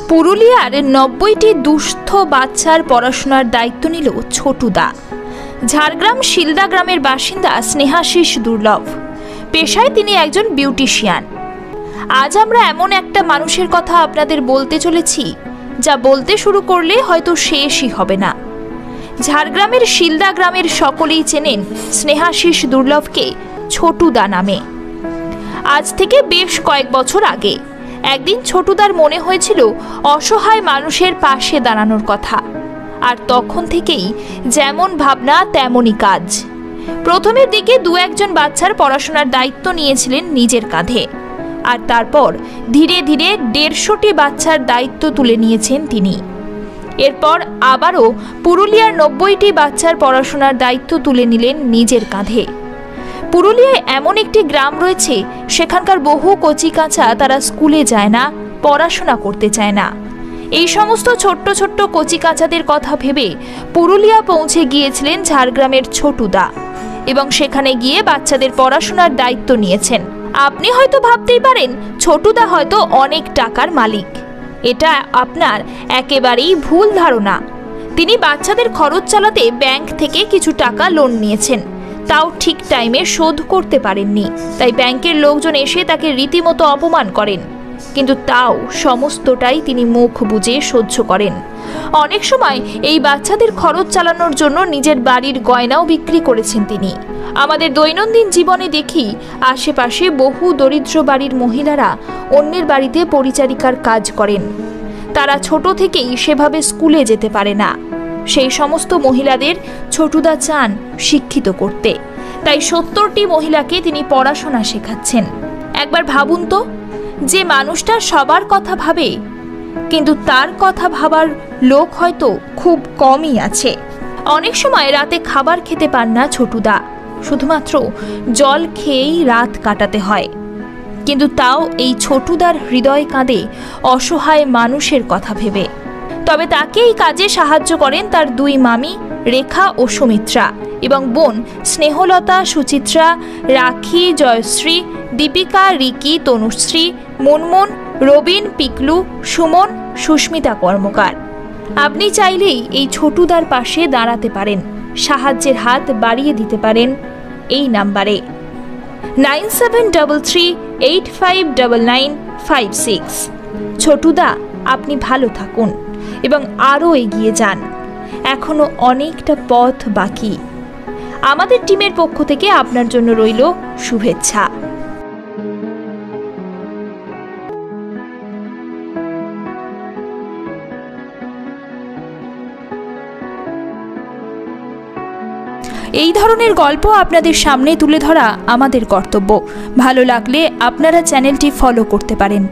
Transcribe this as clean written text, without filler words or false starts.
পুরুলিয়ার ৯০টি দুস্থ বাচ্চার পড়াশোনার দায়িত্ব নিল ছোটুদা। ঝাড়গ্রাম শিলদা গ্রামের বাসিন্দা স্নেহাশিস দুর্লভ। পেশায় তিনি একজন বিউটিশিয়ান। আজ আমরা এমন একটা মানুষের কথা আপনাদের বলতে চলেছি, যা বলতে শুরু করলে হয়তো শেষই হবে না। ঝাড়গ্রামের শিলদা গ্রামের সকলেই চেনেন স্নেহাশিস দুর্লভকে ছোটুদা নামে। আজ থেকে বেশ কয়েক বছর আগে একদিন ছোটুদার মনে হয়েছিল অসহায় মানুষের পাশে দাঁড়ানোর কথা, আর তখন থেকেই যেমন ভাবনা তেমনই কাজ। প্রথমের দিকে দু একজন বাচ্চার পড়াশোনার দায়িত্ব নিয়েছিলেন নিজের কাঁধে, আর তারপর ধীরে ধীরে ১৫০টি বাচ্চার দায়িত্ব তুলে নিয়েছেন তিনি। এরপর আবারও পুরুলিয়ার ৯০টি বাচ্চার পড়াশোনার দায়িত্ব তুলে নিলেন নিজের কাঁধে। পুরুলিয়ায় এমন একটি গ্রাম রয়েছে, সেখানকার বহু কচিকাঁচা তারা স্কুলে যায় না, পড়াশোনা করতে চায় না। এই সমস্ত ছোট্ট ছোট্ট কচিকাঁচাদের কথা ভেবে পুরুলিয়া পৌঁছে গিয়েছিলেন ঝাড়গ্রামের ছোটুদা, এবং সেখানে গিয়ে বাচ্চাদের পড়াশোনার দায়িত্ব নিয়েছেন। আপনি হয়তো ভাবতেই পারেন ছোটুদা হয়তো অনেক টাকার মালিক। এটা আপনার একেবারেই ভুল ধারণা। তিনি বাচ্চাদের খরচ চালাতে ব্যাংক থেকে কিছু টাকা লোন নিয়েছেন, তাও ঠিক টাইমে শোধ করতে পারেননি। তাই ব্যাংকের লোকজন এসে তাকে রীতিমতো অপমান করেন, কিন্তু তাও সমস্তটাই তিনি মুখ বুজে সহ্য করেন। অনেক সময় এই বাচ্চাদের খরচ চালানোর জন্য নিজের বাড়ির গয়নাও বিক্রি করেছেন তিনি। আমাদের দৈনন্দিন জীবনে দেখি আশেপাশে বহু দরিদ্র বাড়ির মহিলারা অন্যের বাড়িতে পরিচারিকার কাজ করেন। তারা ছোট থেকেই সেভাবে স্কুলে যেতে পারে না। সেই সমস্ত মহিলাদের ছোটুদা চান শিক্ষিত করতে, তাই ৭০টি মহিলাকে তিনি পড়াশোনা শেখাচ্ছেন। একবার ভাবুন তো, যে মানুষটা সবার কথা ভাবে, কিন্তু তার কথা ভাবার লোক হয়তো খুব কমই আছে। অনেক সময় রাতে খাবার খেতে পান না ছোটুদা, শুধুমাত্র জল খেয়েই রাত কাটাতে হয়। কিন্তু তাও এই ছোটুদার হৃদয় কাঁদে অসহায় মানুষের কথা ভেবে। তবে তাকে এই কাজে সাহায্য করেন তার দুই মামি রেখা ও সুমিত্রা, এবং বোন স্নেহলতা, সুচিত্রা, রাখি, জয়শ্রী, দীপিকা, রিকি, তনুশ্রী, মুনমুন, রবিন, পিকলু, সুমন, সুস্মিতা কর্মকার। আপনি চাইলেই এই ছোটুদার পাশে দাঁড়াতে পারেন, সাহায্যের হাত বাড়িয়ে দিতে পারেন এই নাম্বারে 9733859956। ছোটুদা, আপনি ভালো থাকুন এবং আরও এগিয়ে যান। এখনো অনেকটা পথ বাকি। আমাদের টিমের পক্ষ থেকে আপনার জন্য রইল শুভেচ্ছা। এই ধরনের গল্প আপনাদের সামনে তুলে ধরা আমাদের কর্তব্য। ভালো লাগলে আপনারা চ্যানেলটি ফলো করতে পারেন।